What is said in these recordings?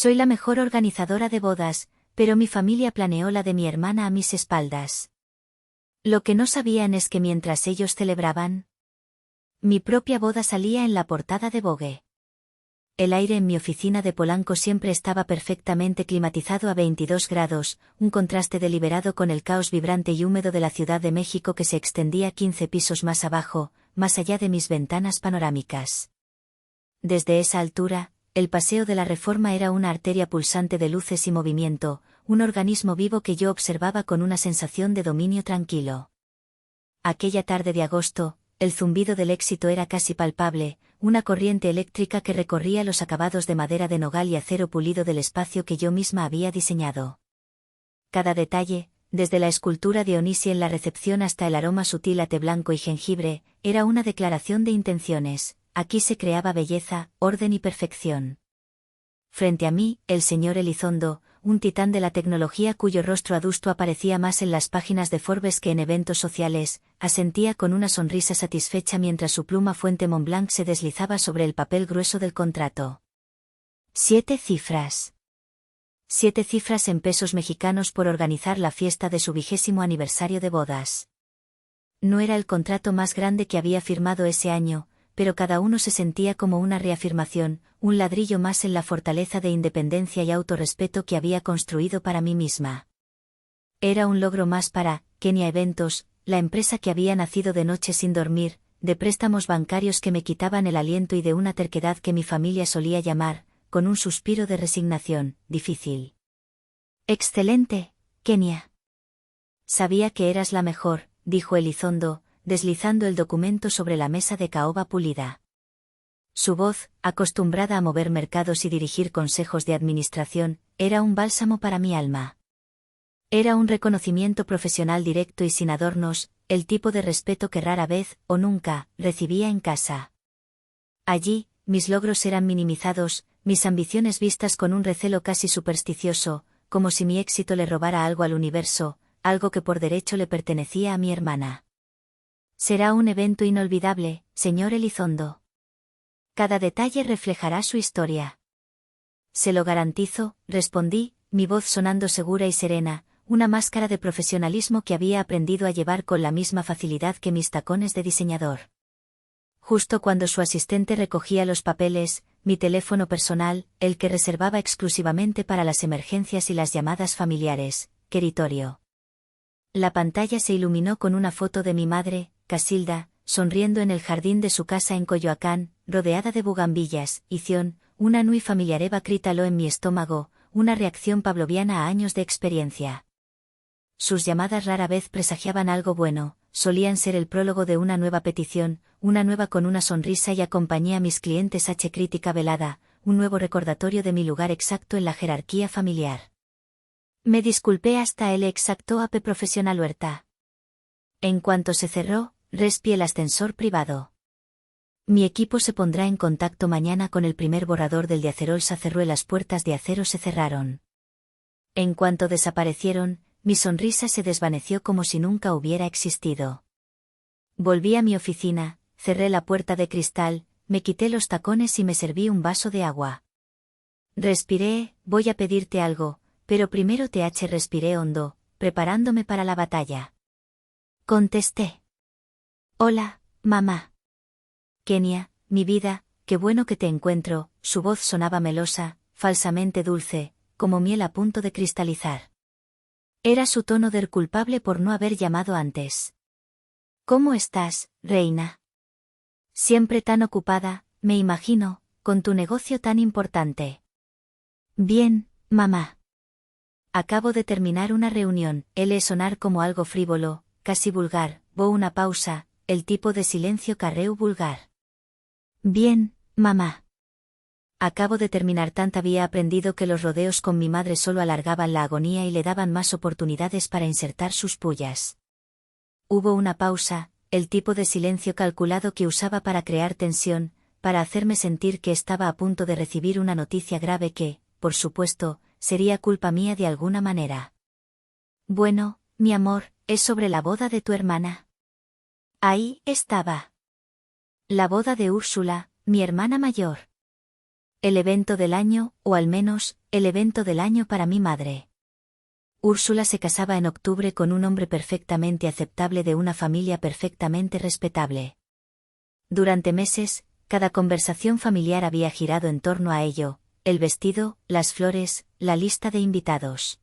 Soy la mejor organizadora de bodas, pero mi familia planeó la de mi hermana a mis espaldas. Lo que no sabían es que mientras ellos celebraban, mi propia boda salía en la portada de Vogue. El aire en mi oficina de Polanco siempre estaba perfectamente climatizado a 22 grados, un contraste deliberado con el caos vibrante y húmedo de la Ciudad de México que se extendía 15 pisos más abajo, más allá de mis ventanas panorámicas. Desde esa altura, el Paseo de la Reforma era una arteria pulsante de luces y movimiento, un organismo vivo que yo observaba con una sensación de dominio tranquilo. Aquella tarde de agosto, el zumbido del éxito era casi palpable, una corriente eléctrica que recorría los acabados de madera de nogal y acero pulido del espacio que yo misma había diseñado. Cada detalle, desde la escultura de Onisi en la recepción hasta el aroma sutil a té blanco y jengibre, era una declaración de intenciones. Aquí se creaba belleza, orden y perfección. Frente a mí, el señor Elizondo, un titán de la tecnología cuyo rostro adusto aparecía más en las páginas de Forbes que en eventos sociales, asentía con una sonrisa satisfecha mientras su pluma fuente Montblanc se deslizaba sobre el papel grueso del contrato. 7 cifras. 7 cifras en pesos mexicanos por organizar la fiesta de su 20º aniversario de bodas. No era el contrato más grande que había firmado ese año, pero cada uno se sentía como una reafirmación, un ladrillo más en la fortaleza de independencia y autorrespeto que había construido para mí misma. Era un logro más para Kenia Eventos, la empresa que había nacido de noche sin dormir, de préstamos bancarios que me quitaban el aliento y de una terquedad que mi familia solía llamar, con un suspiro de resignación, difícil. Excelente, Kenia. Sabía que eras la mejor, dijo Elizondo, deslizando el documento sobre la mesa de caoba pulida. Su voz, acostumbrada a mover mercados y dirigir consejos de administración, era un bálsamo para mi alma. Era un reconocimiento profesional directo y sin adornos, el tipo de respeto que rara vez, o nunca, recibía en casa. Allí, mis logros eran minimizados, mis ambiciones vistas con un recelo casi supersticioso, como si mi éxito le robara algo al universo, algo que por derecho le pertenecía a mi hermana. Será un evento inolvidable, señor Elizondo. Cada detalle reflejará su historia. Se lo garantizo, respondí, mi voz sonando segura y serena, una máscara de profesionalismo que había aprendido a llevar con la misma facilidad que mis tacones de diseñador. Justo cuando su asistente recogía los papeles, mi teléfono personal, el que reservaba exclusivamente para las emergencias y las llamadas familiares, queritorio. La pantalla se iluminó con una foto de mi madre, Casilda, sonriendo en el jardín de su casa en Coyoacán, rodeada de bugambillas, y Zion, una nui familiareva crítaló en mi estómago, una reacción pavloviana a años de experiencia. Sus llamadas rara vez presagiaban algo bueno, solían ser el prólogo de una nueva petición, una nueva con una sonrisa y acompañé a mis clientes H crítica velada, un nuevo recordatorio de mi lugar exacto en la jerarquía familiar. Me disculpé hasta el exacto AP profesional huerta. En cuanto se cerró, respiré el ascensor privado. Mi equipo se pondrá en contacto mañana con el primer borrador del de Acerolsa cerró y las puertas de acero se cerraron. En cuanto desaparecieron, mi sonrisa se desvaneció como si nunca hubiera existido. Volví a mi oficina, cerré la puerta de cristal, me quité los tacones y me serví un vaso de agua. Respiré, voy a pedirte algo, pero primero respiré hondo, preparándome para la batalla. Contesté. Hola, mamá. Kenia, mi vida, qué bueno que te encuentro, su voz sonaba melosa, falsamente dulce, como miel a punto de cristalizar. Era su tono del culpable por no haber llamado antes. ¿Cómo estás, reina? Siempre tan ocupada, me imagino, con tu negocio tan importante. Bien, mamá. Acabo de terminar una reunión, él sonar como algo frívolo, casi vulgar, una pausa, el tipo de silencio carreu vulgar. Bien, mamá. Acabo de terminar había aprendido que los rodeos con mi madre solo alargaban la agonía y le daban más oportunidades para insertar sus pullas. Hubo una pausa, el tipo de silencio calculado que usaba para crear tensión, para hacerme sentir que estaba a punto de recibir una noticia grave que, por supuesto, sería culpa mía de alguna manera. Bueno, mi amor, es sobre la boda de tu hermana. Ahí estaba. La boda de Úrsula, mi hermana mayor. El evento del año, o al menos, el evento del año para mi madre. Úrsula se casaba en octubre con un hombre perfectamente aceptable de una familia perfectamente respetable. Durante meses, cada conversación familiar había girado en torno a ello, el vestido, las flores, la lista de invitados.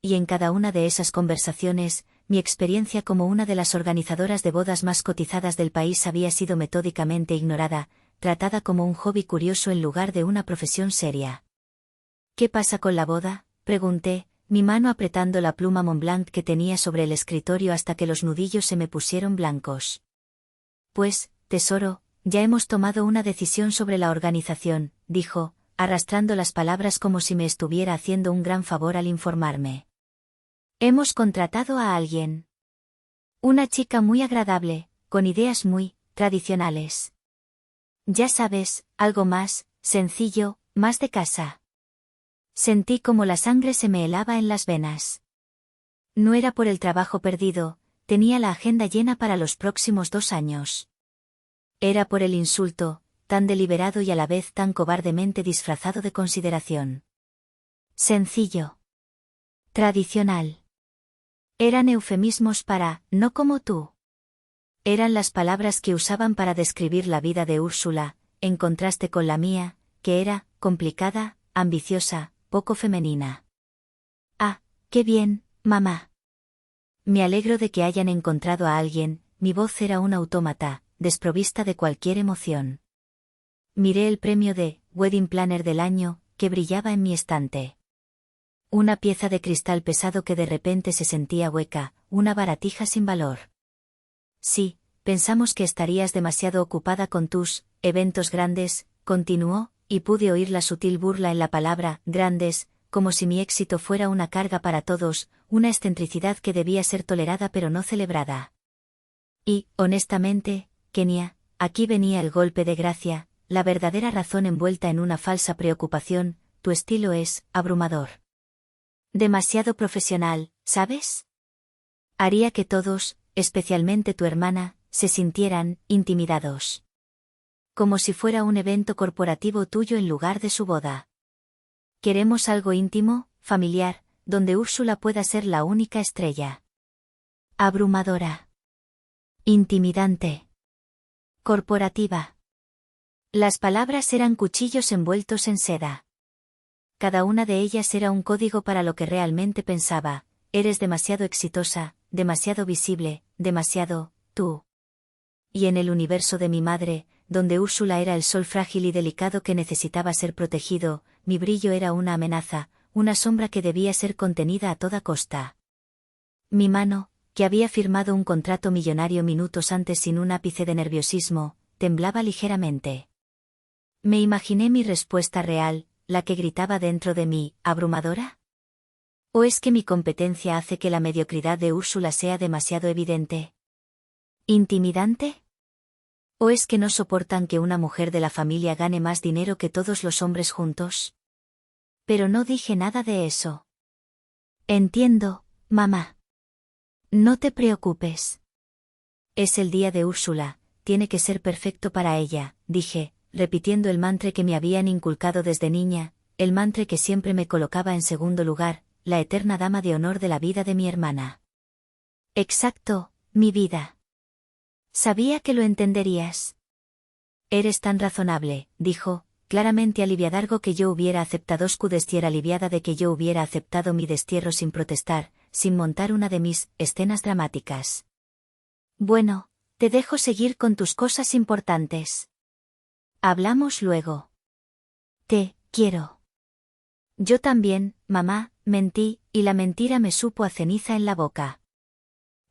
Y en cada una de esas conversaciones, mi experiencia como una de las organizadoras de bodas más cotizadas del país había sido metódicamente ignorada, tratada como un hobby curioso en lugar de una profesión seria. ¿Qué pasa con la boda?, pregunté, mi mano apretando la pluma Montblanc que tenía sobre el escritorio hasta que los nudillos se me pusieron blancos. Pues, tesoro, ya hemos tomado una decisión sobre la organización, dijo, arrastrando las palabras como si me estuviera haciendo un gran favor al informarme. Hemos contratado a alguien. Una chica muy agradable, con ideas muy tradicionales. Ya sabes, algo más sencillo, más de casa. Sentí como la sangre se me helaba en las venas. No era por el trabajo perdido, tenía la agenda llena para los próximos 2 años. Era por el insulto, tan deliberado y a la vez tan cobardemente disfrazado de consideración. Sencillo. Tradicional. Eran eufemismos para, no como tú. Eran las palabras que usaban para describir la vida de Úrsula, en contraste con la mía, que era, complicada, ambiciosa, poco femenina. Ah, qué bien, mamá. Me alegro de que hayan encontrado a alguien, mi voz era un autómata, desprovista de cualquier emoción. Miré el premio de Wedding Planner del año, que brillaba en mi estante. Una pieza de cristal pesado que de repente se sentía hueca, una baratija sin valor. Sí, pensamos que estarías demasiado ocupada con tus eventos grandes, continuó, y pude oír la sutil burla en la palabra grandes, como si mi éxito fuera una carga para todos, una excentricidad que debía ser tolerada pero no celebrada. Y, honestamente, Kenia, aquí venía el golpe de gracia, la verdadera razón envuelta en una falsa preocupación, tu estilo es abrumador. Demasiado profesional, ¿sabes? Haría que todos, especialmente tu hermana, se sintieran intimidados. Como si fuera un evento corporativo tuyo en lugar de su boda. Queremos algo íntimo, familiar, donde Úrsula pueda ser la única estrella. Abrumadora. Intimidante. Corporativa. Las palabras eran cuchillos envueltos en seda. Cada una de ellas era un código para lo que realmente pensaba, eres demasiado exitosa, demasiado visible, demasiado, tú. Y en el universo de mi madre, donde Úrsula era el sol frágil y delicado que necesitaba ser protegido, mi brillo era una amenaza, una sombra que debía ser contenida a toda costa. Mi mano, que había firmado un contrato millonario minutos antes sin un ápice de nerviosismo, temblaba ligeramente. Me imaginé mi respuesta real, la que gritaba dentro de mí, ¿abrumadora? ¿O es que mi competencia hace que la mediocridad de Úrsula sea demasiado evidente? ¿Intimidante? ¿O es que no soportan que una mujer de la familia gane más dinero que todos los hombres juntos? Pero no dije nada de eso. Entiendo, mamá. No te preocupes. Es el día de Úrsula, tiene que ser perfecto para ella, dije, repitiendo el mantra que me habían inculcado desde niña, el mantra que siempre me colocaba en segundo lugar, la eterna dama de honor de la vida de mi hermana. Exacto, mi vida. Sabía que lo entenderías. Eres tan razonable, dijo, claramente aliviada algo que yo hubiera aceptado. Scudestier aliviada de que yo hubiera aceptado mi destierro sin protestar, sin montar una de mis escenas dramáticas. Bueno, te dejo seguir con tus cosas importantes. Hablamos luego. Te quiero. Yo también, mamá, mentí, y la mentira me supo a ceniza en la boca.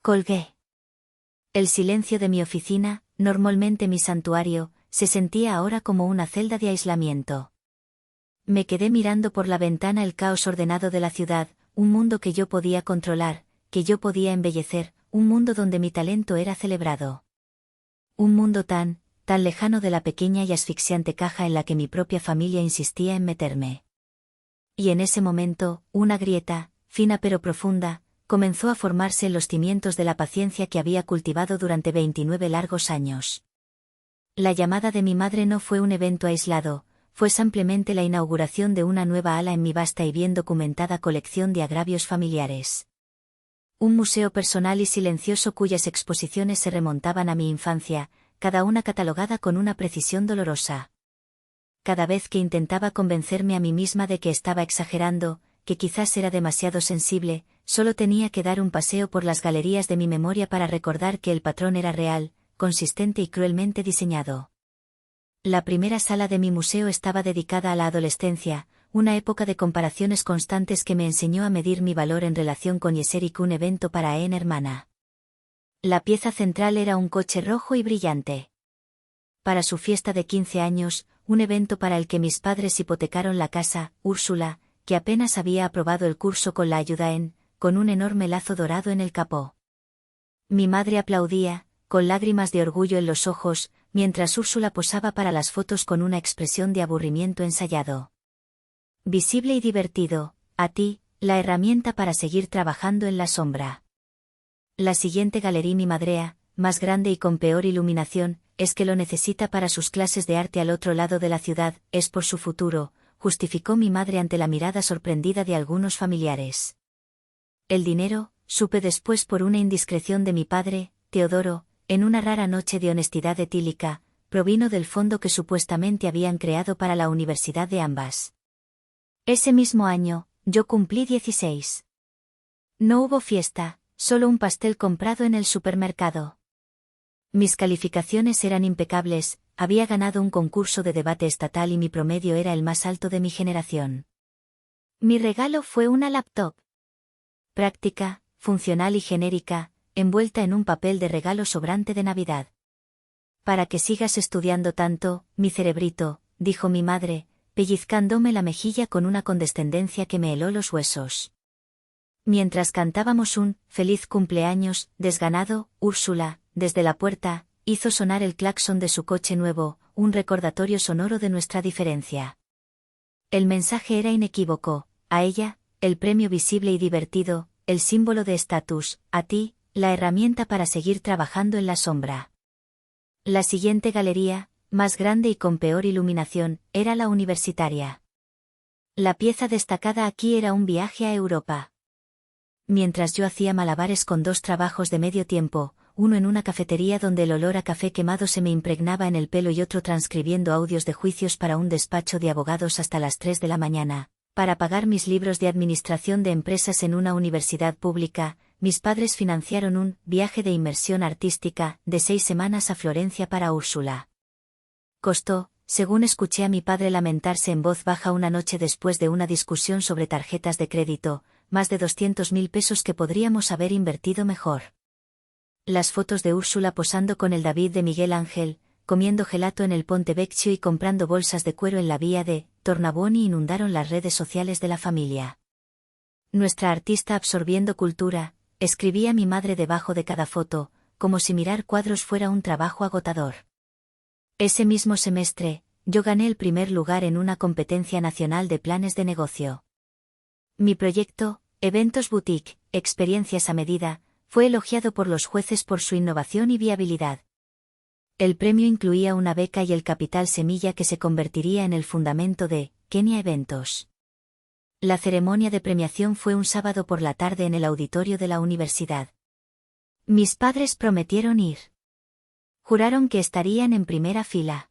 Colgué. El silencio de mi oficina, normalmente mi santuario, se sentía ahora como una celda de aislamiento. Me quedé mirando por la ventana el caos ordenado de la ciudad, un mundo que yo podía controlar, que yo podía embellecer, un mundo donde mi talento era celebrado. Un mundo tan lejano de la pequeña y asfixiante caja en la que mi propia familia insistía en meterme. Y en ese momento, una grieta, fina pero profunda, comenzó a formarse en los cimientos de la paciencia que había cultivado durante 29 largos años. La llamada de mi madre no fue un evento aislado, fue simplemente la inauguración de una nueva ala en mi vasta y bien documentada colección de agravios familiares. Un museo personal y silencioso cuyas exposiciones se remontaban a mi infancia, cada una catalogada con una precisión dolorosa. Cada vez que intentaba convencerme a mí misma de que estaba exagerando, que quizás era demasiado sensible, solo tenía que dar un paseo por las galerías de mi memoria para recordar que el patrón era real, consistente y cruelmente diseñado. La primera sala de mi museo estaba dedicada a la adolescencia, una época de comparaciones constantes que me enseñó a medir mi valor en relación con Yeseric, un evento para en hermana. La pieza central era un coche rojo y brillante. Para su fiesta de 15 años, un evento para el que mis padres hipotecaron la casa, Úrsula, que apenas había aprobado el curso con la ayuda con un enorme lazo dorado en el capó. Mi madre aplaudía, con lágrimas de orgullo en los ojos, mientras Úrsula posaba para las fotos con una expresión de aburrimiento ensayado. Visible y divertido, a ti, la herramienta para seguir trabajando en la sombra. La siguiente galería, mi madrea, más grande y con peor iluminación, es que lo necesita para sus clases de arte al otro lado de la ciudad, es por su futuro, justificó mi madre ante la mirada sorprendida de algunos familiares. El dinero, supe después por una indiscreción de mi padre, Teodoro, en una rara noche de honestidad etílica, provino del fondo que supuestamente habían creado para la universidad de ambas. Ese mismo año, yo cumplí 16. No hubo fiesta, solo un pastel comprado en el supermercado. Mis calificaciones eran impecables, había ganado un concurso de debate estatal y mi promedio era el más alto de mi generación. Mi regalo fue una laptop. Práctica, funcional y genérica, envuelta en un papel de regalo sobrante de Navidad. Para que sigas estudiando tanto, mi cerebrito, dijo mi madre, pellizcándome la mejilla con una condescendencia que me heló los huesos. Mientras cantábamos un «Feliz cumpleaños», desganado, Úrsula, desde la puerta, hizo sonar el claxon de su coche nuevo, un recordatorio sonoro de nuestra diferencia. El mensaje era inequívoco, a ella, el premio visible y divertido, el símbolo de estatus, a ti, la herramienta para seguir trabajando en la sombra. La siguiente galería, más grande y con peor iluminación, era la universitaria. La pieza destacada aquí era un viaje a Europa. Mientras yo hacía malabares con 2 trabajos de medio tiempo, uno en una cafetería donde el olor a café quemado se me impregnaba en el pelo y otro transcribiendo audios de juicios para un despacho de abogados hasta las 3 de la mañana, para pagar mis libros de administración de empresas en una universidad pública, mis padres financiaron un viaje de inmersión artística de 6 semanas a Florencia para Úrsula. Costó, según escuché a mi padre lamentarse en voz baja una noche después de una discusión sobre tarjetas de crédito, más de 200.000 pesos que podríamos haber invertido mejor. Las fotos de Úrsula posando con el David de Miguel Ángel, comiendo gelato en el Ponte Vecchio y comprando bolsas de cuero en la vía de Tornabuoni inundaron las redes sociales de la familia. Nuestra artista absorbiendo cultura, escribía mi madre debajo de cada foto, como si mirar cuadros fuera un trabajo agotador. Ese mismo semestre, yo gané el primer lugar en una competencia nacional de planes de negocio. Mi proyecto, Eventos Boutique, experiencias a medida, fue elogiado por los jueces por su innovación y viabilidad. El premio incluía una beca y el capital semilla que se convertiría en el fundamento de Kenia Eventos. La ceremonia de premiación fue un sábado por la tarde en el auditorio de la universidad. Mis padres prometieron ir. Juraron que estarían en primera fila.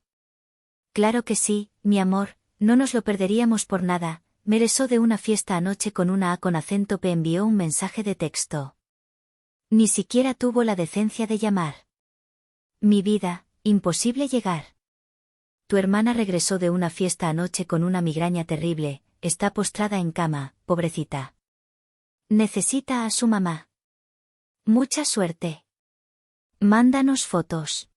Claro que sí, mi amor, no nos lo perderíamos por nada, me rezó de una fiesta anoche con una A con acento P. Envió un mensaje de texto. Ni siquiera tuvo la decencia de llamar. Mi vida, imposible llegar. Tu hermana regresó de una fiesta anoche con una migraña terrible, está postrada en cama, pobrecita. Necesita a su mamá. Mucha suerte. Mándanos fotos.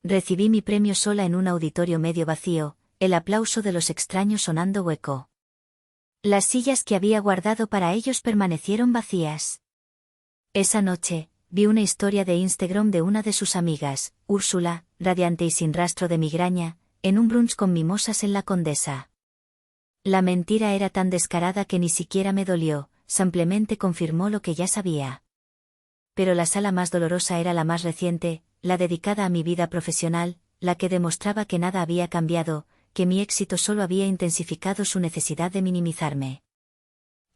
Recibí mi premio sola en un auditorio medio vacío, el aplauso de los extraños sonando hueco. Las sillas que había guardado para ellos permanecieron vacías. Esa noche, vi una historia de Instagram de una de sus amigas, Úrsula, radiante y sin rastro de migraña, en un brunch con mimosas en la Condesa. La mentira era tan descarada que ni siquiera me dolió, simplemente confirmó lo que ya sabía. Pero la sala más dolorosa era la más reciente, la dedicada a mi vida profesional, la que demostraba que nada había cambiado, que mi éxito solo había intensificado su necesidad de minimizarme.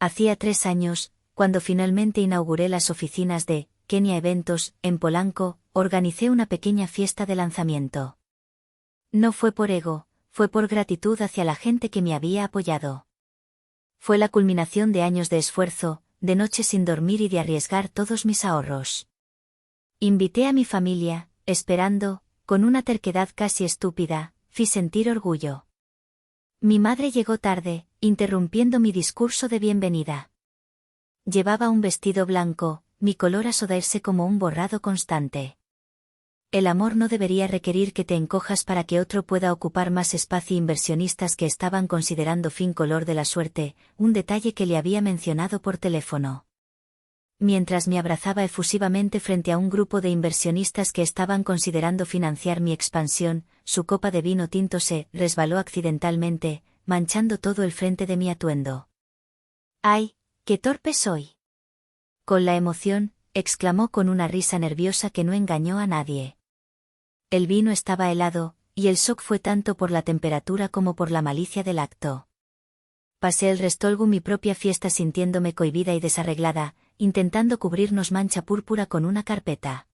Hacía 3 años, cuando finalmente inauguré las oficinas de Kenia Eventos, en Polanco, organicé una pequeña fiesta de lanzamiento. No fue por ego, fue por gratitud hacia la gente que me había apoyado. Fue la culminación de años de esfuerzo, de noches sin dormir y de arriesgar todos mis ahorros. Invité a mi familia, esperando, con una terquedad casi estúpida, fi sentir orgullo. Mi madre llegó tarde, interrumpiendo mi discurso de bienvenida. Llevaba un vestido blanco, mi color a sodairse como un borrado constante. El amor no debería requerir que te encojas para que otro pueda ocupar más espacio. Inversionistas que estaban considerando fin color de la suerte, un detalle que le había mencionado por teléfono. Mientras me abrazaba efusivamente frente a un grupo de inversionistas que estaban considerando financiar mi expansión, su copa de vino tinto se resbaló accidentalmente, manchando todo el frente de mi atuendo. ¡Ay, qué torpe soy! Con la emoción, exclamó con una risa nerviosa que no engañó a nadie. El vino estaba helado, y el shock fue tanto por la temperatura como por la malicia del acto. Pasé el restolgo mi propia fiesta sintiéndome cohibida y desarreglada, intentando cubrirnos mancha púrpura con una carpeta.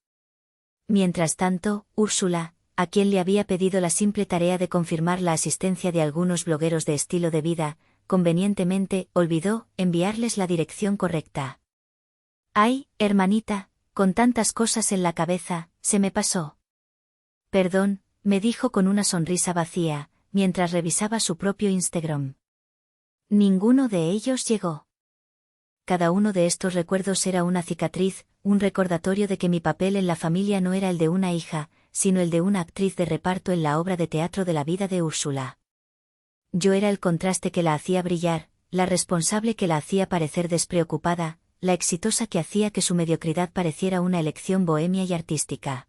Mientras tanto, Úrsula, a quien le había pedido la simple tarea de confirmar la asistencia de algunos blogueros de estilo de vida, convenientemente olvidó enviarles la dirección correcta. Ay, hermanita, con tantas cosas en la cabeza, se me pasó. Perdón, me dijo con una sonrisa vacía, mientras revisaba su propio Instagram. Ninguno de ellos llegó. Cada uno de estos recuerdos era una cicatriz, un recordatorio de que mi papel en la familia no era el de una hija, sino el de una actriz de reparto en la obra de teatro de la vida de Úrsula. Yo era el contraste que la hacía brillar, la responsable que la hacía parecer despreocupada, la exitosa que hacía que su mediocridad pareciera una elección bohemia y artística.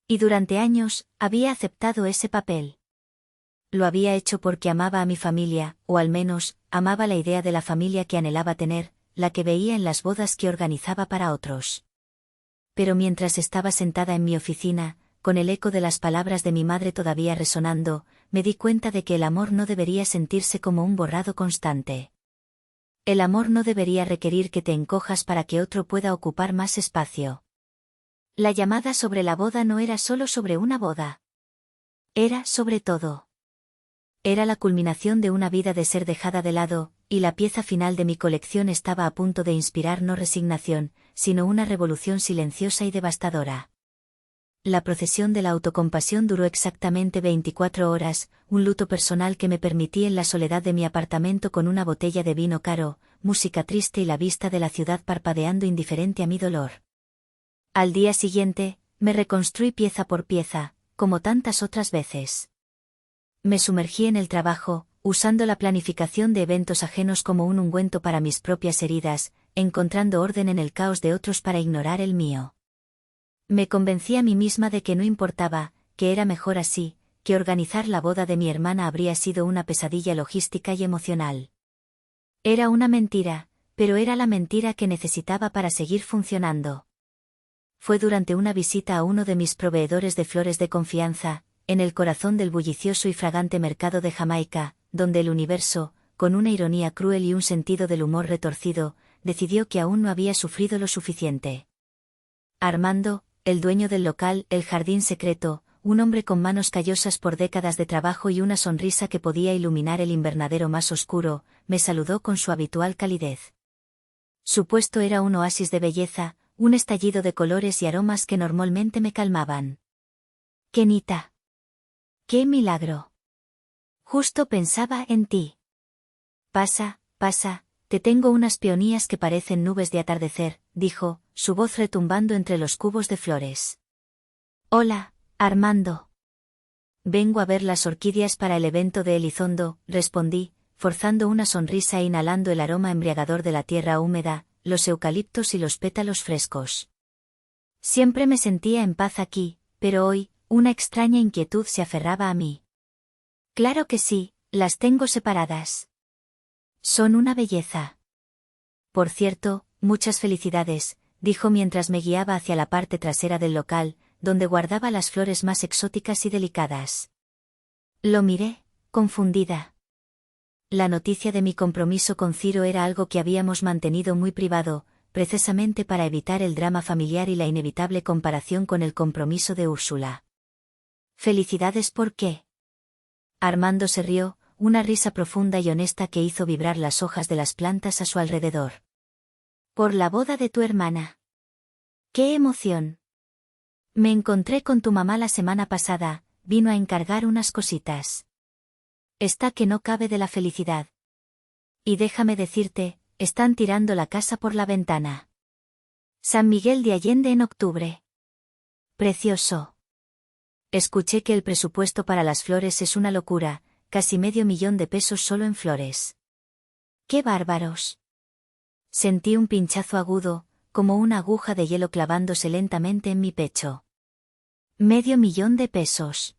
Y durante años, había aceptado ese papel. Lo había hecho porque amaba a mi familia, o al menos, amaba la idea de la familia que anhelaba tener, la que veía en las bodas que organizaba para otros. Pero mientras estaba sentada en mi oficina, con el eco de las palabras de mi madre todavía resonando, me di cuenta de que el amor no debería sentirse como un borrado constante. El amor no debería requerir que te encojas para que otro pueda ocupar más espacio. La llamada sobre la boda no era solo sobre una boda. Era sobre todo. Era la culminación de una vida de ser dejada de lado, y la pieza final de mi colección estaba a punto de inspirar no resignación, sino una revolución silenciosa y devastadora. La procesión de la autocompasión duró exactamente 24 horas, un luto personal que me permití en la soledad de mi apartamento con una botella de vino caro, música triste y la vista de la ciudad parpadeando indiferente a mi dolor. Al día siguiente, me reconstruí pieza por pieza, como tantas otras veces. Me sumergí en el trabajo, usando la planificación de eventos ajenos como un ungüento para mis propias heridas, encontrando orden en el caos de otros para ignorar el mío. Me convencí a mí misma de que no importaba, que era mejor así, que organizar la boda de mi hermana habría sido una pesadilla logística y emocional. Era una mentira, pero era la mentira que necesitaba para seguir funcionando. Fue durante una visita a uno de mis proveedores de flores de confianza, en el corazón del bullicioso y fragante mercado de Jamaica, donde el universo, con una ironía cruel y un sentido del humor retorcido, decidió que aún no había sufrido lo suficiente. Armando, el dueño del local, el jardín secreto, un hombre con manos callosas por décadas de trabajo y una sonrisa que podía iluminar el invernadero más oscuro, me saludó con su habitual calidez. Su puesto era un oasis de belleza, un estallido de colores y aromas que normalmente me calmaban. Kenita. ¡Qué milagro! Justo pensaba en ti. Pasa, pasa, te tengo unas peonías que parecen nubes de atardecer, dijo, su voz retumbando entre los cubos de flores. Hola, Armando. Vengo a ver las orquídeas para el evento de Elizondo, respondí, forzando una sonrisa e inhalando el aroma embriagador de la tierra húmeda, los eucaliptos y los pétalos frescos. Siempre me sentía en paz aquí, pero hoy, una extraña inquietud se aferraba a mí. Claro que sí, las tengo separadas. Son una belleza. Por cierto, muchas felicidades, dijo mientras me guiaba hacia la parte trasera del local, donde guardaba las flores más exóticas y delicadas. Lo miré, confundida. La noticia de mi compromiso con Ciro era algo que habíamos mantenido muy privado, precisamente para evitar el drama familiar y la inevitable comparación con el compromiso de Úrsula. «¿Felicidades por qué?». Armando se rió, una risa profunda y honesta que hizo vibrar las hojas de las plantas a su alrededor. «Por la boda de tu hermana». «¡Qué emoción!». «Me encontré con tu mamá la semana pasada, vino a encargar unas cositas. Está que no cabe de la felicidad. Y déjame decirte, están tirando la casa por la ventana. San Miguel de Allende en octubre. Precioso. Escuché que el presupuesto para las flores es una locura, casi $500,000 solo en flores. ¡Qué bárbaros!». Sentí un pinchazo agudo, como una aguja de hielo clavándose lentamente en mi pecho. $500,000.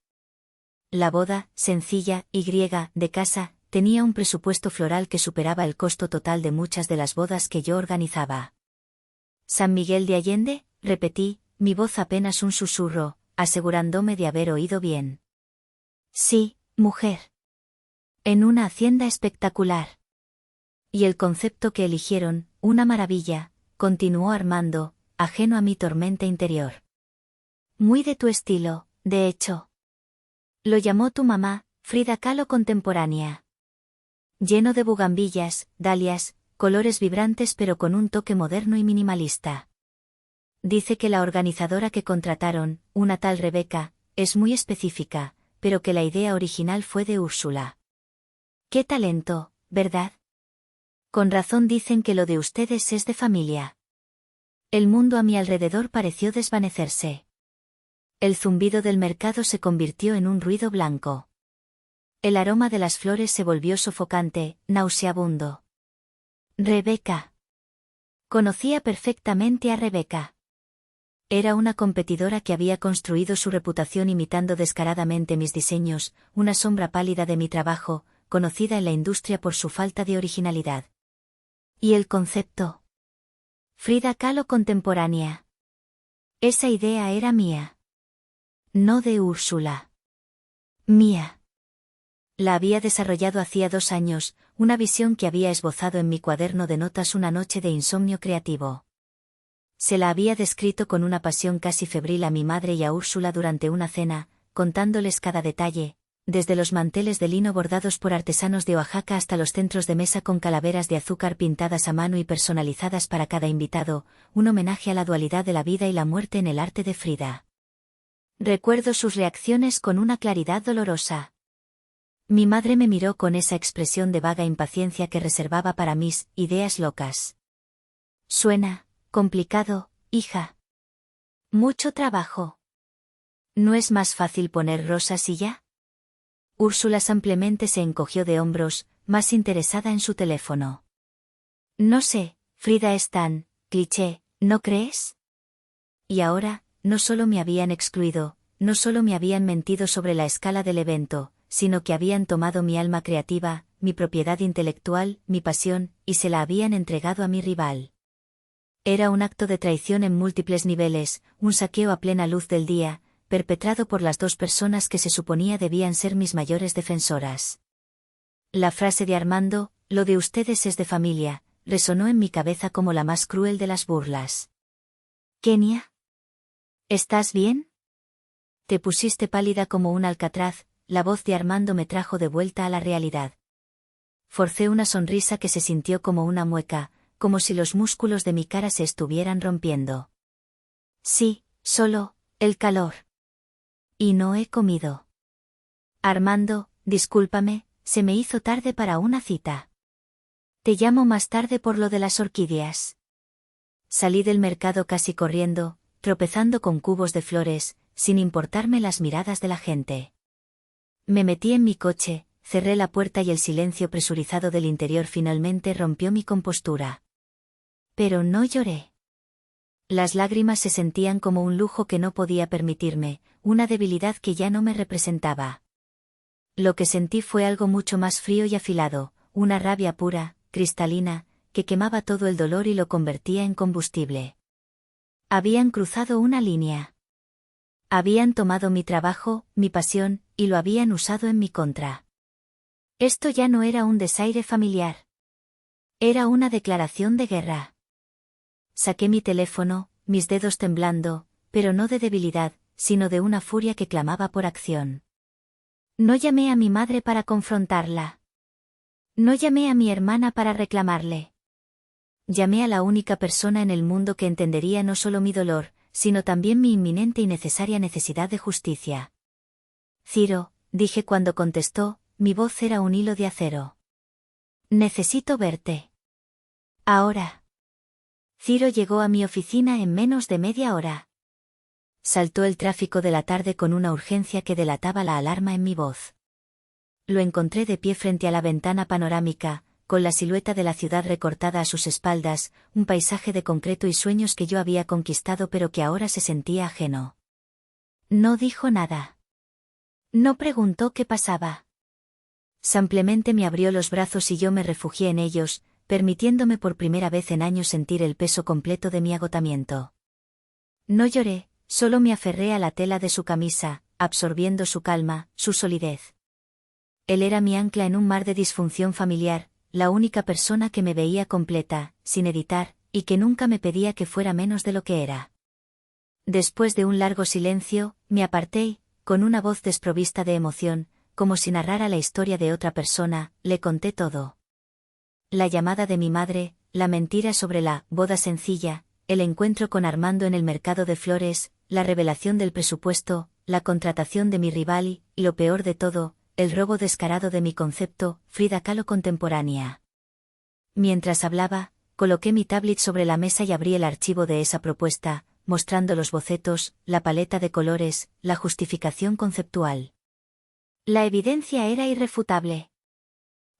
La boda, sencilla y griega, de casa, tenía un presupuesto floral que superaba el costo total de muchas de las bodas que yo organizaba. «¿San Miguel de Allende?», repetí, mi voz apenas un susurro, asegurándome de haber oído bien. «Sí, mujer. En una hacienda espectacular. Y el concepto que eligieron, una maravilla», continuó Armando, ajeno a mi tormenta interior. «Muy de tu estilo, de hecho. Lo llamó tu mamá, Frida Kahlo contemporánea. Lleno de bugambillas, dalias, colores vibrantes pero con un toque moderno y minimalista. Dice que la organizadora que contrataron, una tal Rebeca, es muy específica, pero que la idea original fue de Úrsula. Qué talento, ¿verdad? Con razón dicen que lo de ustedes es de familia». El mundo a mi alrededor pareció desvanecerse. El zumbido del mercado se convirtió en un ruido blanco. El aroma de las flores se volvió sofocante, nauseabundo. Rebeca. Conocía perfectamente a Rebeca. Era una competidora que había construido su reputación imitando descaradamente mis diseños, una sombra pálida de mi trabajo, conocida en la industria por su falta de originalidad. ¿Y el concepto? Frida Kahlo contemporánea. Esa idea era mía. No de Úrsula. Mía. La había desarrollado hacía 2 años, una visión que había esbozado en mi cuaderno de notas una noche de insomnio creativo. Se la había descrito con una pasión casi febril a mi madre y a Úrsula durante una cena, contándoles cada detalle, desde los manteles de lino bordados por artesanos de Oaxaca hasta los centros de mesa con calaveras de azúcar pintadas a mano y personalizadas para cada invitado, un homenaje a la dualidad de la vida y la muerte en el arte de Frida. Recuerdo sus reacciones con una claridad dolorosa. Mi madre me miró con esa expresión de vaga impaciencia que reservaba para mis ideas locas. «Suena complicado, hija. Mucho trabajo. ¿No es más fácil poner rosas y ya?». Úrsula simplemente se encogió de hombros, más interesada en su teléfono. «No sé, Frida es tan cliché, ¿no crees?». Y ahora, no solo me habían excluido, no solo me habían mentido sobre la escala del evento, sino que habían tomado mi alma creativa, mi propiedad intelectual, mi pasión, y se la habían entregado a mi rival. Era un acto de traición en múltiples niveles, un saqueo a plena luz del día, perpetrado por las 2 personas que se suponía debían ser mis mayores defensoras. La frase de Armando, «lo de ustedes es de familia», resonó en mi cabeza como la más cruel de las burlas. «Kenia. ¿Estás bien?». Te pusiste pálida como un alcatraz, la voz de Armando me trajo de vuelta a la realidad. Forcé una sonrisa que se sintió como una mueca, como si los músculos de mi cara se estuvieran rompiendo. Sí, solo, el calor. Y no he comido. Armando, discúlpame, se me hizo tarde para una cita. Te llamo más tarde por lo de las orquídeas. Salí del mercado casi corriendo, tropezando con cubos de flores, sin importarme las miradas de la gente. Me metí en mi coche, cerré la puerta y el silencio presurizado del interior finalmente rompió mi compostura. Pero no lloré. Las lágrimas se sentían como un lujo que no podía permitirme, una debilidad que ya no me representaba. Lo que sentí fue algo mucho más frío y afilado, una rabia pura, cristalina, que quemaba todo el dolor y lo convertía en combustible. Habían cruzado una línea. Habían tomado mi trabajo, mi pasión, y lo habían usado en mi contra. Esto ya no era un desaire familiar. Era una declaración de guerra. Saqué mi teléfono, mis dedos temblando, pero no de debilidad, sino de una furia que clamaba por acción. No llamé a mi madre para confrontarla. No llamé a mi hermana para reclamarle. Llamé a la única persona en el mundo que entendería no solo mi dolor, sino también mi inminente y necesaria necesidad de justicia. Ciro, dije cuando contestó, mi voz era un hilo de acero. Necesito verte. Ahora. Ciro llegó a mi oficina en menos de media hora. Saltó el tráfico de la tarde con una urgencia que delataba la alarma en mi voz. Lo encontré de pie frente a la ventana panorámica, con la silueta de la ciudad recortada a sus espaldas, un paisaje de concreto y sueños que yo había conquistado pero que ahora se sentía ajeno. No dijo nada. No preguntó qué pasaba. Simplemente me abrió los brazos y yo me refugié en ellos, permitiéndome por primera vez en años sentir el peso completo de mi agotamiento. No lloré, solo me aferré a la tela de su camisa, absorbiendo su calma, su solidez. Él era mi ancla en un mar de disfunción familiar, la única persona que me veía completa, sin editar, y que nunca me pedía que fuera menos de lo que era. Después de un largo silencio, me aparté y, con una voz desprovista de emoción, como si narrara la historia de otra persona, le conté todo. La llamada de mi madre, la mentira sobre la boda sencilla, el encuentro con Armando en el mercado de flores, la revelación del presupuesto, la contratación de mi rival y, lo peor de todo, el robo descarado de mi concepto, Frida Kahlo contemporánea. Mientras hablaba, coloqué mi tablet sobre la mesa y abrí el archivo de esa propuesta, mostrando los bocetos, la paleta de colores, la justificación conceptual. La evidencia era irrefutable.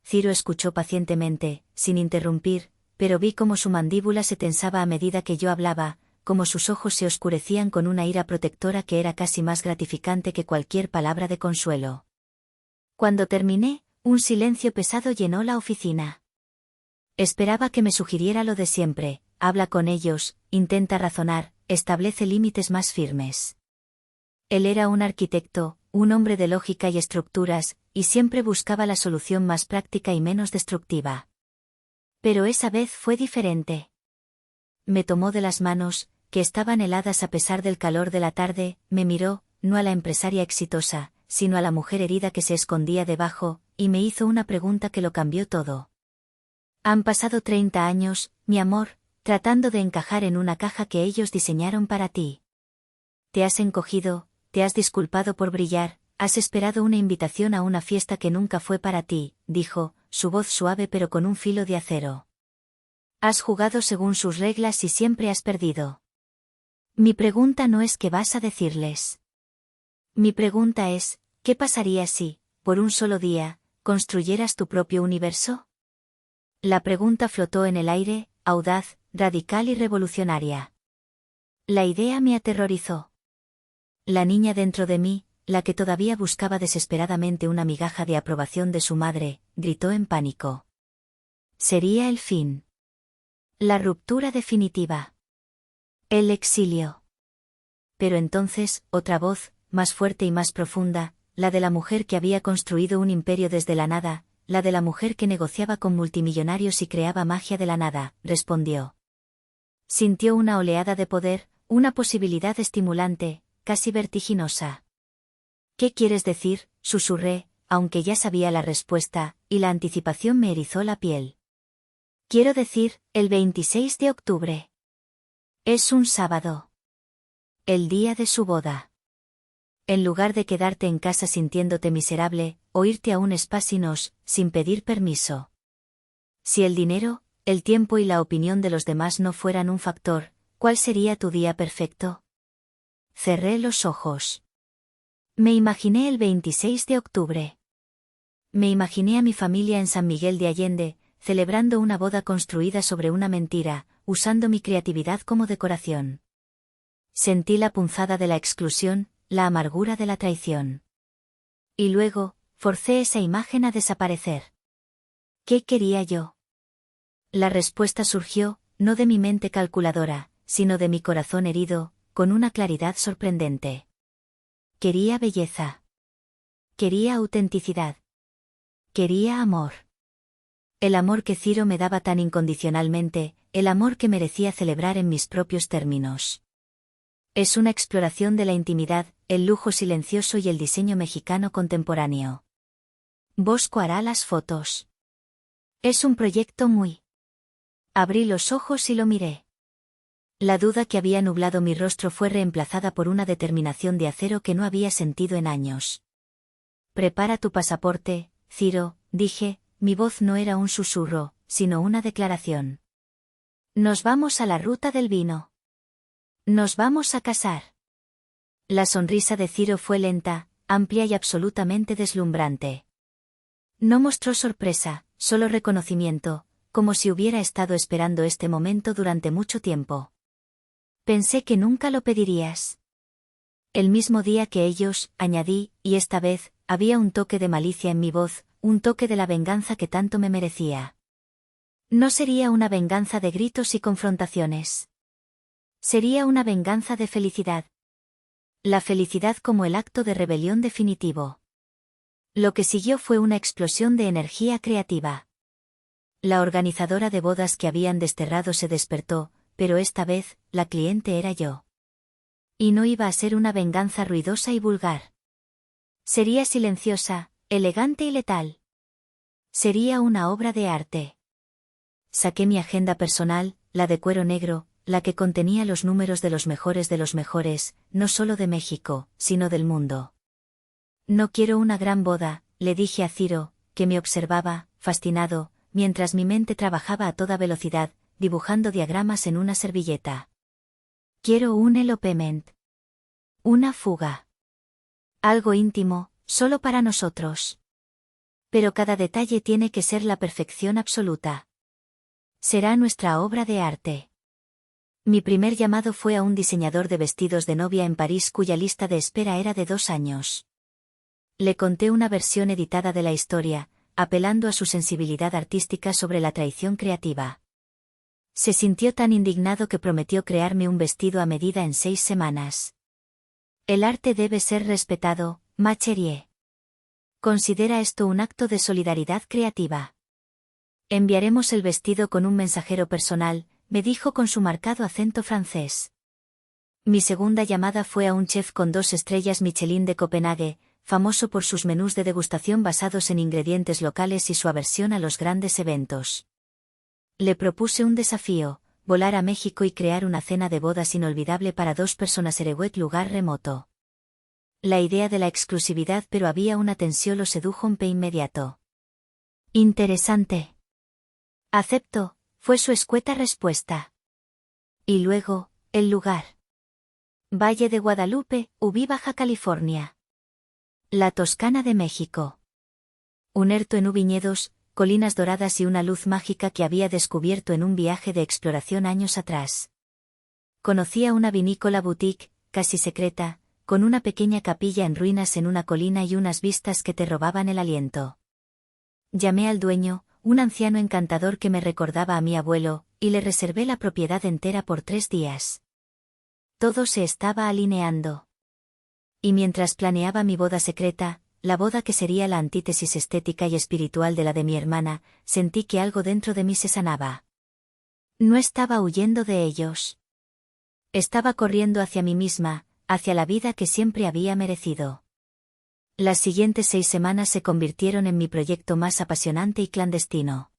Ciro escuchó pacientemente, sin interrumpir, pero vi cómo su mandíbula se tensaba a medida que yo hablaba, cómo sus ojos se oscurecían con una ira protectora que era casi más gratificante que cualquier palabra de consuelo. Cuando terminé, un silencio pesado llenó la oficina. Esperaba que me sugiriera lo de siempre: habla con ellos, intenta razonar, establece límites más firmes. Él era un arquitecto, un hombre de lógica y estructuras, y siempre buscaba la solución más práctica y menos destructiva. Pero esa vez fue diferente. Me tomó de las manos, que estaban heladas a pesar del calor de la tarde, me miró, no a la empresaria exitosa, sino a la mujer herida que se escondía debajo, y me hizo una pregunta que lo cambió todo. Han pasado 30 años, mi amor, tratando de encajar en una caja que ellos diseñaron para ti. Te has encogido, te has disculpado por brillar, has esperado una invitación a una fiesta que nunca fue para ti, dijo, su voz suave pero con un filo de acero. Has jugado según sus reglas y siempre has perdido. Mi pregunta no es qué vas a decirles. Mi pregunta es, ¿qué pasaría si, por un solo día, construyeras tu propio universo? La pregunta flotó en el aire, audaz, radical y revolucionaria. La idea me aterrorizó. La niña dentro de mí, la que todavía buscaba desesperadamente una migaja de aprobación de su madre, gritó en pánico. Sería el fin. La ruptura definitiva. El exilio. Pero entonces, otra voz, más fuerte y más profunda, la de la mujer que había construido un imperio desde la nada, la de la mujer que negociaba con multimillonarios y creaba magia de la nada, respondió. Sintió una oleada de poder, una posibilidad estimulante, casi vertiginosa. ¿Qué quieres decir?, susurré, aunque ya sabía la respuesta, y la anticipación me erizó la piel. Quiero decir, el 26 de octubre. Es un sábado. El día de su boda. En lugar de quedarte en casa sintiéndote miserable, o irte a un spa sin pedir permiso. Si el dinero, el tiempo y la opinión de los demás no fueran un factor, ¿cuál sería tu día perfecto? Cerré los ojos. Me imaginé el 26 de octubre. Me imaginé a mi familia en San Miguel de Allende, celebrando una boda construida sobre una mentira, usando mi creatividad como decoración. Sentí la punzada de la exclusión, la amargura de la traición. Y luego, forcé esa imagen a desaparecer. ¿Qué quería yo? La respuesta surgió, no de mi mente calculadora, sino de mi corazón herido, con una claridad sorprendente. Quería belleza. Quería autenticidad. Quería amor. El amor que Ciro me daba tan incondicionalmente, el amor que merecía celebrar en mis propios términos. Es una exploración de la intimidad, el lujo silencioso y el diseño mexicano contemporáneo. Bosco hará las fotos. Es un proyecto muy... Abrí los ojos y lo miré. La duda que había nublado mi rostro fue reemplazada por una determinación de acero que no había sentido en años. Prepara tu pasaporte, Ciro, dije, mi voz no era un susurro, sino una declaración. Nos vamos a la ruta del vino. Nos vamos a casar. La sonrisa de Ciro fue lenta, amplia y absolutamente deslumbrante. No mostró sorpresa, solo reconocimiento, como si hubiera estado esperando este momento durante mucho tiempo. Pensé que nunca lo pedirías. El mismo día que ellos, añadí, y esta vez, había un toque de malicia en mi voz, un toque de la venganza que tanto me merecía. No sería una venganza de gritos y confrontaciones. Sería una venganza de felicidad. La felicidad como el acto de rebelión definitivo. Lo que siguió fue una explosión de energía creativa. La organizadora de bodas que habían desterrado se despertó, pero esta vez, la cliente era yo. Y no iba a ser una venganza ruidosa y vulgar. Sería silenciosa, elegante y letal. Sería una obra de arte. Saqué mi agenda personal, la de cuero negro, la que contenía los números de los mejores, no solo de México, sino del mundo. No quiero una gran boda, le dije a Ciro, que me observaba, fascinado, mientras mi mente trabajaba a toda velocidad, dibujando diagramas en una servilleta. Quiero un elopement. Una fuga. Algo íntimo, solo para nosotros. Pero cada detalle tiene que ser la perfección absoluta. Será nuestra obra de arte. Mi primer llamado fue a un diseñador de vestidos de novia en París cuya lista de espera era de 2 años. Le conté una versión editada de la historia, apelando a su sensibilidad artística sobre la traición creativa. Se sintió tan indignado que prometió crearme un vestido a medida en 6 semanas. El arte debe ser respetado, ma chérie. Considera esto un acto de solidaridad creativa. Enviaremos el vestido con un mensajero personal, me dijo con su marcado acento francés. Mi segunda llamada fue a un chef con 2 estrellas Michelin de Copenhague, famoso por sus menús de degustación basados en ingredientes locales y su aversión a los grandes eventos. Le propuse un desafío, volar a México y crear una cena de bodas inolvidable para 2 personas en un lugar remoto. La idea de la exclusividad pero había una tensión lo sedujo un inmediato. Interesante. Acepto, fue su escueta respuesta. Y luego, el lugar. Valle de Guadalupe, Ubí, Baja California. La Toscana de México. Un huerto en viñedos, colinas doradas y una luz mágica que había descubierto en un viaje de exploración años atrás. Conocía una vinícola boutique, casi secreta, con una pequeña capilla en ruinas en una colina y unas vistas que te robaban el aliento. Llamé al dueño, un anciano encantador que me recordaba a mi abuelo, y le reservé la propiedad entera por 3 días. Todo se estaba alineando. Y mientras planeaba mi boda secreta, la boda que sería la antítesis estética y espiritual de la de mi hermana, sentí que algo dentro de mí se sanaba. No estaba huyendo de ellos. Estaba corriendo hacia mí misma, hacia la vida que siempre había merecido. Las siguientes 6 semanas se convirtieron en mi proyecto más apasionante y clandestino.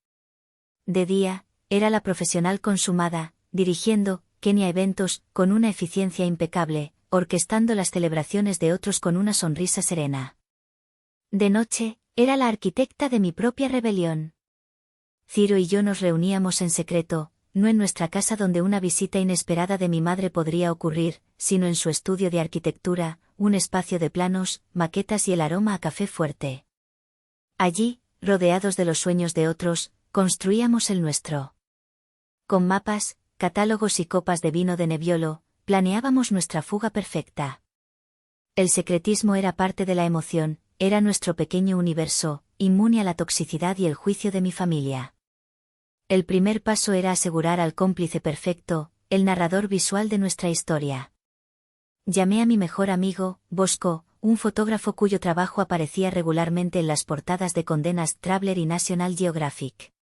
De día, era la profesional consumada, dirigiendo, Kenia eventos, con una eficiencia impecable, orquestando las celebraciones de otros con una sonrisa serena. De noche, era la arquitecta de mi propia rebelión. Ciro y yo nos reuníamos en secreto, no en nuestra casa donde una visita inesperada de mi madre podría ocurrir, sino en su estudio de arquitectura, un espacio de planos, maquetas y el aroma a café fuerte. Allí, rodeados de los sueños de otros, construíamos el nuestro. Con mapas, catálogos y copas de vino de Nebbiolo, planeábamos nuestra fuga perfecta. El secretismo era parte de la emoción, era nuestro pequeño universo, inmune a la toxicidad y el juicio de mi familia. El primer paso era asegurar al cómplice perfecto, el narrador visual de nuestra historia. Llamé a mi mejor amigo, Bosco, un fotógrafo cuyo trabajo aparecía regularmente en las portadas de Condé Nast Traveler y National Geographic.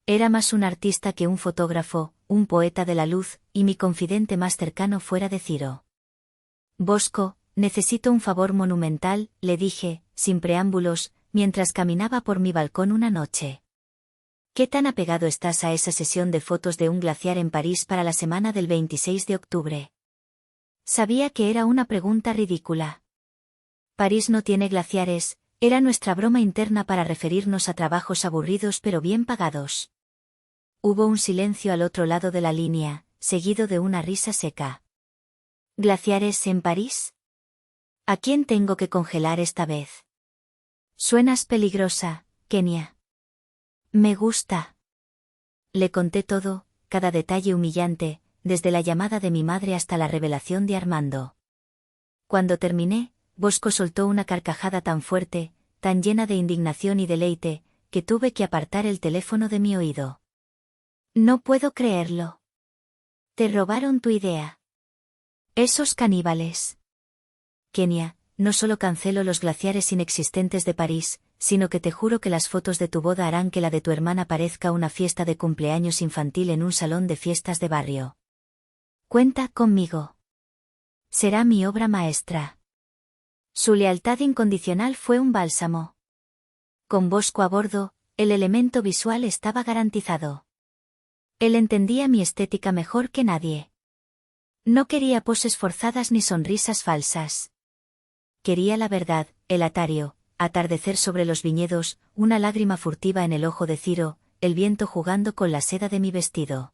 Era más un artista que un fotógrafo, un poeta de la luz, y mi confidente más cercano fuera de Ciro. Bosco, necesito un favor monumental, le dije, sin preámbulos, mientras caminaba por mi balcón una noche. ¿Qué tan apegado estás a esa sesión de fotos de un glaciar en París para la semana del 26 de octubre? Sabía que era una pregunta ridícula. París no tiene glaciares, era nuestra broma interna para referirnos a trabajos aburridos pero bien pagados. Hubo un silencio al otro lado de la línea, seguido de una risa seca. ¿Glaciares en París? ¿A quién tengo que congelar esta vez? Suenas peligrosa, Kenia. Me gusta. Le conté todo, cada detalle humillante, desde la llamada de mi madre hasta la revelación de Armando. Cuando terminé, Bosco soltó una carcajada tan fuerte, tan llena de indignación y deleite, que tuve que apartar el teléfono de mi oído. No puedo creerlo. Te robaron tu idea. Esos caníbales. Kenia, no solo cancelo los glaciares inexistentes de París, sino que te juro que las fotos de tu boda harán que la de tu hermana parezca una fiesta de cumpleaños infantil en un salón de fiestas de barrio. Cuenta conmigo. Será mi obra maestra. Su lealtad incondicional fue un bálsamo. Con Bosco a bordo, el elemento visual estaba garantizado. Él entendía mi estética mejor que nadie. No quería poses forzadas ni sonrisas falsas. Quería la verdad, el atario, atardecer sobre los viñedos, una lágrima furtiva en el ojo de Ciro, el viento jugando con la seda de mi vestido.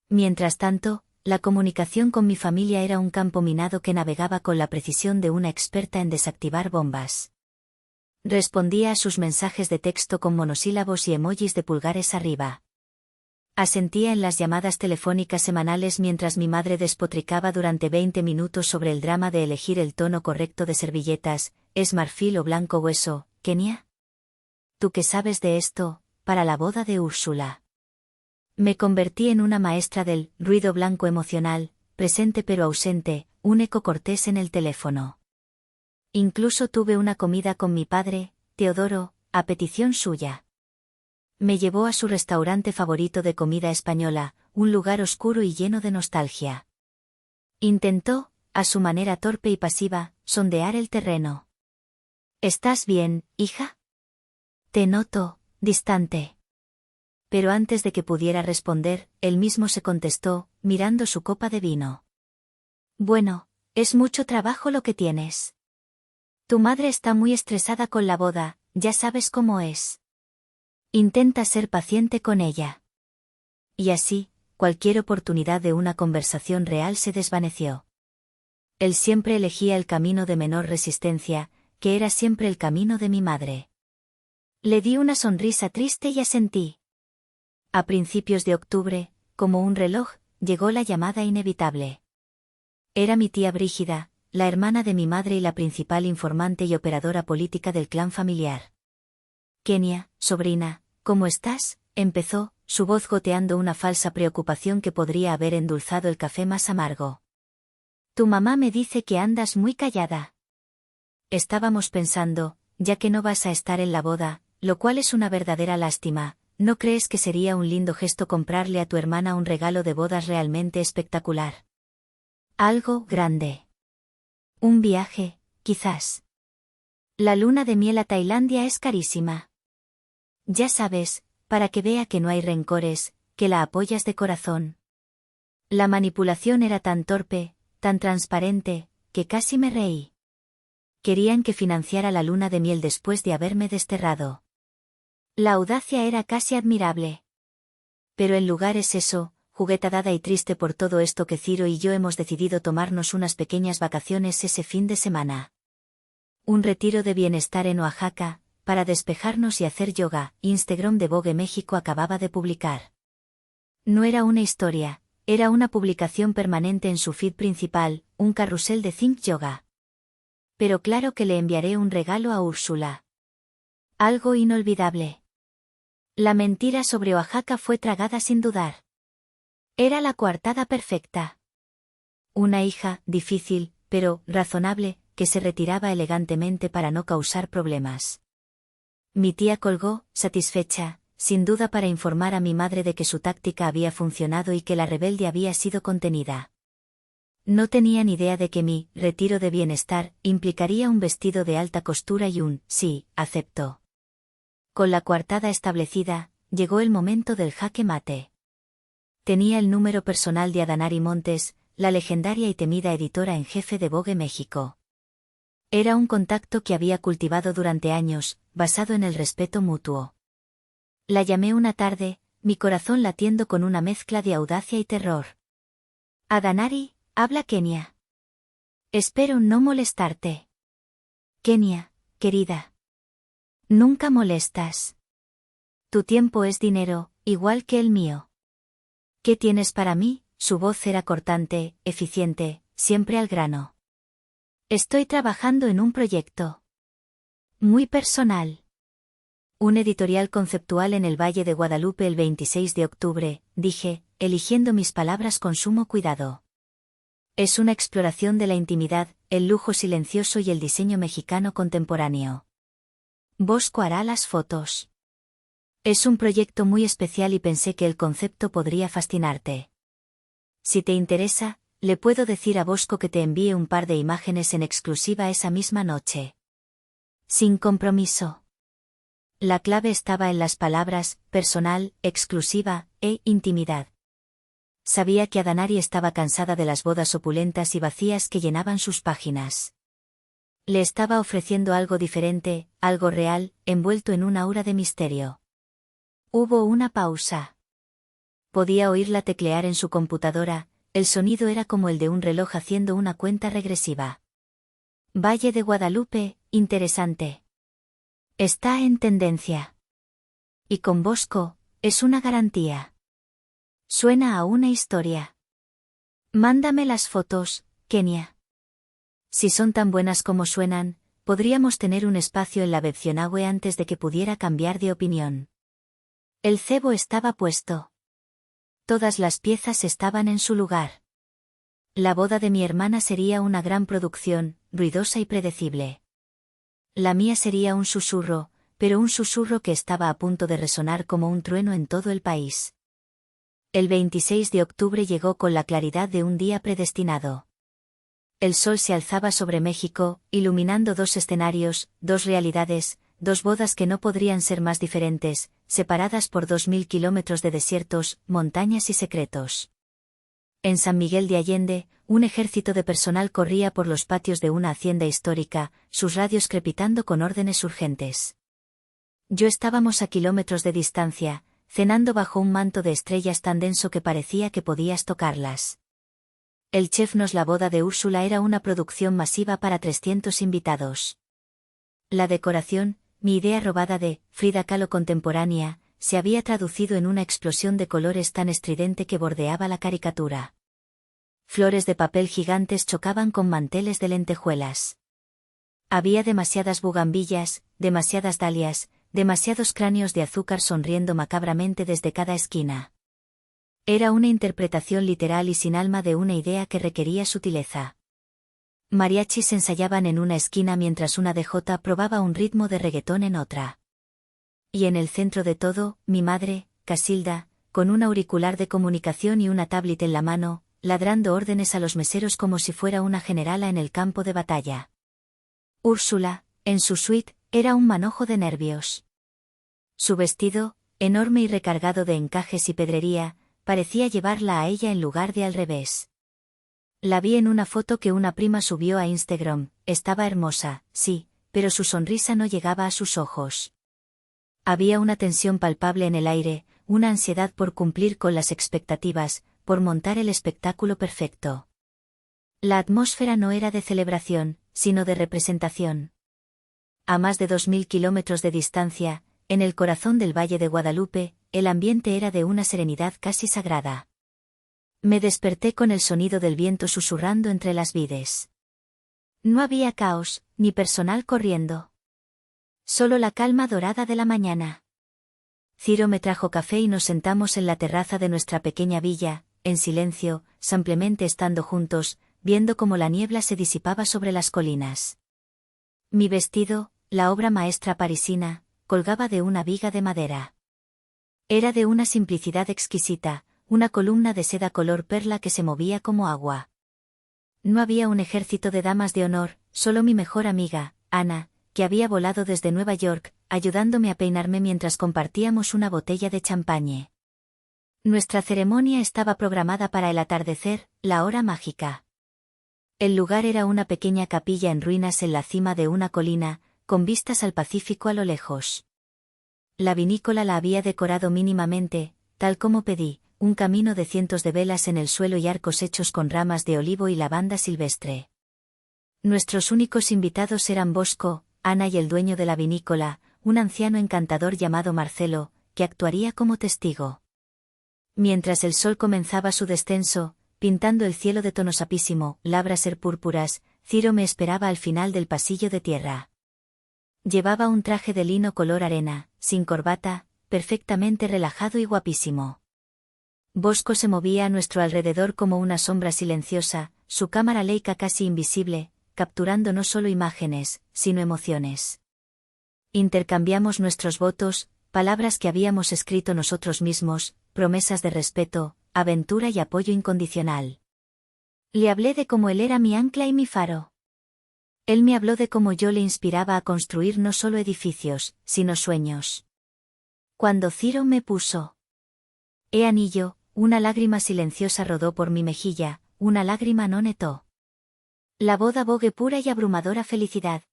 Mientras tanto, la comunicación con mi familia era un campo minado que navegaba con la precisión de una experta en desactivar bombas. Respondía a sus mensajes de texto con monosílabos y emojis de pulgares arriba. Asentía en las llamadas telefónicas semanales mientras mi madre despotricaba durante 20 minutos sobre el drama de elegir el tono correcto de servilletas, ¿es marfil o blanco hueso, Kenia? ¿Tú qué sabes de esto, para la boda de Úrsula? Me convertí en una maestra del ruido blanco emocional, presente pero ausente, un eco cortés en el teléfono. Incluso tuve una comida con mi padre, Teodoro, a petición suya. Me llevó a su restaurante favorito de comida española, un lugar oscuro y lleno de nostalgia. Intentó, a su manera torpe y pasiva, sondear el terreno. ¿Estás bien, hija? Te noto, distante. Pero antes de que pudiera responder, él mismo se contestó, mirando su copa de vino. Bueno, es mucho trabajo lo que tienes. Tu madre está muy estresada con la boda, ya sabes cómo es. Intenta ser paciente con ella. Y así, cualquier oportunidad de una conversación real se desvaneció. Él siempre elegía el camino de menor resistencia, que era siempre el camino de mi madre. Le di una sonrisa triste y asentí. A principios de octubre, como un reloj, llegó la llamada inevitable. Era mi tía Brígida, la hermana de mi madre y la principal informante y operadora política del clan familiar. Kenia, sobrina, ¿cómo estás?, empezó, su voz goteando una falsa preocupación que podría haber endulzado el café más amargo. Tu mamá me dice que andas muy callada. Estábamos pensando, ya que no vas a estar en la boda, lo cual es una verdadera lástima, ¿no crees que sería un lindo gesto comprarle a tu hermana un regalo de bodas realmente espectacular? Algo grande. Un viaje, quizás. La luna de miel a Tailandia es carísima. Ya sabes, para que vea que no hay rencores, que la apoyas de corazón. La manipulación era tan torpe, tan transparente, que casi me reí. Querían que financiara la luna de miel después de haberme desterrado. La audacia era casi admirable. Pero en lugar es eso, juguetada y triste por todo esto que Ciro y yo hemos decidido tomarnos unas pequeñas vacaciones ese fin de semana. Un retiro de bienestar en Oaxaca, para despejarnos y hacer yoga, Instagram de Vogue México acababa de publicar. No era una historia, era una publicación permanente en su feed principal, un carrusel de Think Yoga. Pero claro que le enviaré un regalo a Úrsula. Algo inolvidable. La mentira sobre Oaxaca fue tragada sin dudar. Era la coartada perfecta. Una hija, difícil, pero razonable, que se retiraba elegantemente para no causar problemas. Mi tía colgó, satisfecha, sin duda para informar a mi madre de que su táctica había funcionado y que la rebelde había sido contenida. No tenía ni idea de que mi retiro de bienestar implicaría un vestido de alta costura y un sí, aceptó. Con la coartada establecida, llegó el momento del jaque mate. Tenía el número personal de Adanari Montes, la legendaria y temida editora en jefe de Vogue México. Era un contacto que había cultivado durante años, basado en el respeto mutuo. La llamé una tarde, mi corazón latiendo con una mezcla de audacia y terror. Adanari, habla Kenia. Espero no molestarte. Kenia, querida. Nunca molestas. Tu tiempo es dinero, igual que el mío. ¿Qué tienes para mí? Su voz era cortante, eficiente, siempre al grano. Estoy trabajando en un proyecto. Muy personal. Un editorial conceptual en el Valle de Guadalupe el 26 de octubre, dije, eligiendo mis palabras con sumo cuidado. Es una exploración de la intimidad, el lujo silencioso y el diseño mexicano contemporáneo. Bosco hará las fotos. Es un proyecto muy especial y pensé que el concepto podría fascinarte. Si te interesa, le puedo decir a Bosco que te envíe un par de imágenes en exclusiva esa misma noche. Sin compromiso. La clave estaba en las palabras, personal, exclusiva, e intimidad. Sabía que Adanari estaba cansada de las bodas opulentas y vacías que llenaban sus páginas. Le estaba ofreciendo algo diferente, algo real, envuelto en una aura de misterio. Hubo una pausa. Podía oírla teclear en su computadora, el sonido era como el de un reloj haciendo una cuenta regresiva. Valle de Guadalupe, interesante. Está en tendencia. Y con Bosco, es una garantía. Suena a una historia. Mándame las fotos, Kenia. Si son tan buenas como suenan, podríamos tener un espacio en la Webcionaue antes de que pudiera cambiar de opinión. El cebo estaba puesto. Todas las piezas estaban en su lugar. La boda de mi hermana sería una gran producción, ruidosa y predecible. La mía sería un susurro, pero un susurro que estaba a punto de resonar como un trueno en todo el país. El 26 de octubre llegó con la claridad de un día predestinado. El sol se alzaba sobre México, iluminando dos escenarios, dos realidades, dos bodas que no podrían ser más diferentes, separadas por 2000 kilómetros de desiertos, montañas y secretos. En San Miguel de Allende, un ejército de personal corría por los patios de una hacienda histórica, sus radios crepitando con órdenes urgentes. Yo estábamos a kilómetros de distancia, cenando bajo un manto de estrellas tan denso que parecía que podías tocarlas. El chef nos la boda de Úrsula era una producción masiva para 300 invitados. La decoración, mi idea robada de Frida Kahlo contemporánea, se había traducido en una explosión de colores tan estridente que bordeaba la caricatura. Flores de papel gigantes chocaban con manteles de lentejuelas. Había demasiadas bugambillas, demasiadas dalias, demasiados cráneos de azúcar sonriendo macabramente desde cada esquina. Era una interpretación literal y sin alma de una idea que requería sutileza. Mariachis ensayaban en una esquina mientras una DJ probaba un ritmo de reggaetón en otra. Y en el centro de todo, mi madre, Casilda, con un auricular de comunicación y una tablet en la mano, ladrando órdenes a los meseros como si fuera una generala en el campo de batalla. Úrsula, en su suite, era un manojo de nervios. Su vestido, enorme y recargado de encajes y pedrería, parecía llevarla a ella en lugar de al revés. La vi en una foto que una prima subió a Instagram, estaba hermosa, sí, pero su sonrisa no llegaba a sus ojos. Había una tensión palpable en el aire, una ansiedad por cumplir con las expectativas, por montar el espectáculo perfecto. La atmósfera no era de celebración, sino de representación. A más de 2000 kilómetros de distancia, en el corazón del Valle de Guadalupe, el ambiente era de una serenidad casi sagrada. Me desperté con el sonido del viento susurrando entre las vides. No había caos, ni personal corriendo. Solo la calma dorada de la mañana. Ciro me trajo café y nos sentamos en la terraza de nuestra pequeña villa, en silencio, simplemente estando juntos, viendo cómo la niebla se disipaba sobre las colinas. Mi vestido, la obra maestra parisina, colgaba de una viga de madera. Era de una simplicidad exquisita, una columna de seda color perla que se movía como agua. No había un ejército de damas de honor, solo mi mejor amiga, Ana, que había volado desde Nueva York, ayudándome a peinarme mientras compartíamos una botella de champagne. Nuestra ceremonia estaba programada para el atardecer, la hora mágica. El lugar era una pequeña capilla en ruinas en la cima de una colina, con vistas al Pacífico a lo lejos. La vinícola la había decorado mínimamente, tal como pedí, un camino de cientos de velas en el suelo y arcos hechos con ramas de olivo y lavanda silvestre. Nuestros únicos invitados eran Bosco, Ana y el dueño de la vinícola, un anciano encantador llamado Marcelo, que actuaría como testigo. Mientras el sol comenzaba su descenso, pintando el cielo de tono sapísimo, labráser púrpuras, Ciro me esperaba al final del pasillo de tierra. Llevaba un traje de lino color arena, sin corbata, perfectamente relajado y guapísimo. Bosco se movía a nuestro alrededor como una sombra silenciosa, su cámara Leica casi invisible, capturando no solo imágenes, sino emociones. Intercambiamos nuestros votos, palabras que habíamos escrito nosotros mismos, promesas de respeto, aventura y apoyo incondicional. Le hablé de cómo él era mi ancla y mi faro. Él me habló de cómo yo le inspiraba a construir no solo edificios, sino sueños. Cuando Ciro me puso anillo, una lágrima silenciosa rodó por mi mejilla, una lágrima no netó. La boda bogue pura y abrumadora felicidad.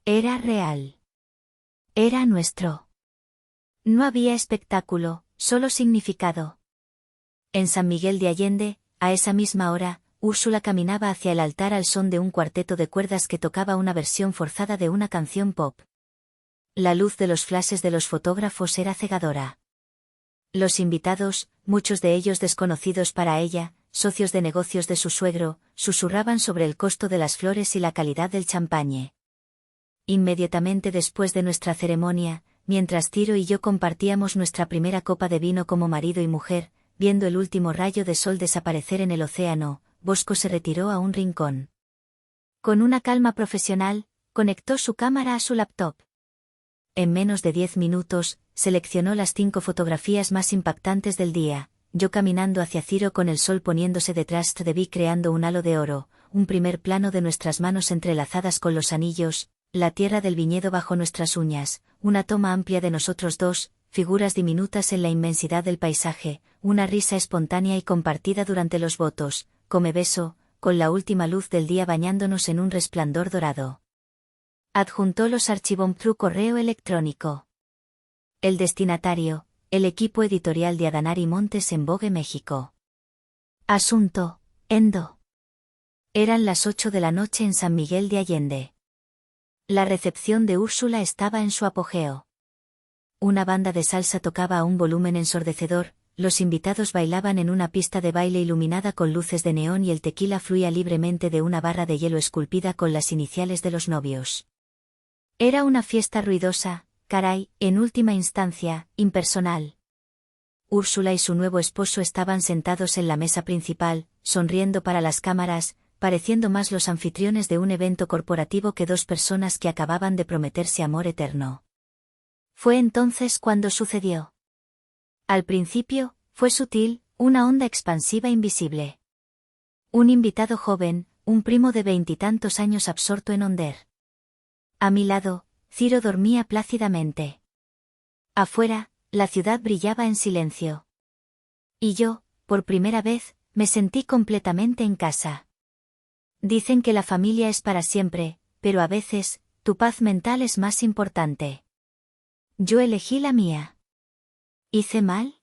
Era real. Era nuestro. No había espectáculo, solo significado. En San Miguel de Allende, a esa misma hora, Úrsula caminaba hacia el altar al son de un cuarteto de cuerdas que tocaba una versión forzada de una canción pop. La luz de los flashes de los fotógrafos era cegadora. Los invitados, muchos de ellos desconocidos para ella, socios de negocios de su suegro, susurraban sobre el costo de las flores y la calidad del champagne. Inmediatamente después de nuestra ceremonia, mientras Ciro y yo compartíamos nuestra primera copa de vino como marido y mujer, viendo el último rayo de sol desaparecer en el océano, Bosco se retiró a un rincón. Con una calma profesional, conectó su cámara a su laptop. En menos de 10 minutos, seleccionó las 5 fotografías más impactantes del día, yo caminando hacia Ciro con el sol poniéndose detrás de mí creando un halo de oro, un primer plano de nuestras manos entrelazadas con los anillos, la tierra del viñedo bajo nuestras uñas, una toma amplia de nosotros dos, figuras diminutas en la inmensidad del paisaje, una risa espontánea y compartida durante los votos, come beso, con la última luz del día bañándonos en un resplandor dorado. Adjuntó los archivos through correo electrónico. El destinatario, el equipo editorial de Adanari Montes en Vogue, México. Asunto, Endo. Eran las 8 de la noche en San Miguel de Allende. La recepción de Úrsula estaba en su apogeo. Una banda de salsa tocaba a un volumen ensordecedor, los invitados bailaban en una pista de baile iluminada con luces de neón y el tequila fluía libremente de una barra de hielo esculpida con las iniciales de los novios. Era una fiesta ruidosa, caray, en última instancia, impersonal. Úrsula y su nuevo esposo estaban sentados en la mesa principal, sonriendo para las cámaras, pareciendo más los anfitriones de un evento corporativo que dos personas que acababan de prometerse amor eterno. Fue entonces cuando sucedió. Al principio, fue sutil, una onda expansiva invisible. Un invitado joven, un primo de 20 y tantos años absorto en Onder. A mi lado, Ciro dormía plácidamente. Afuera, la ciudad brillaba en silencio. Y yo, por primera vez, me sentí completamente en casa. Dicen que la familia es para siempre, pero a veces, tu paz mental es más importante. Yo elegí la mía. ¿Hice mal?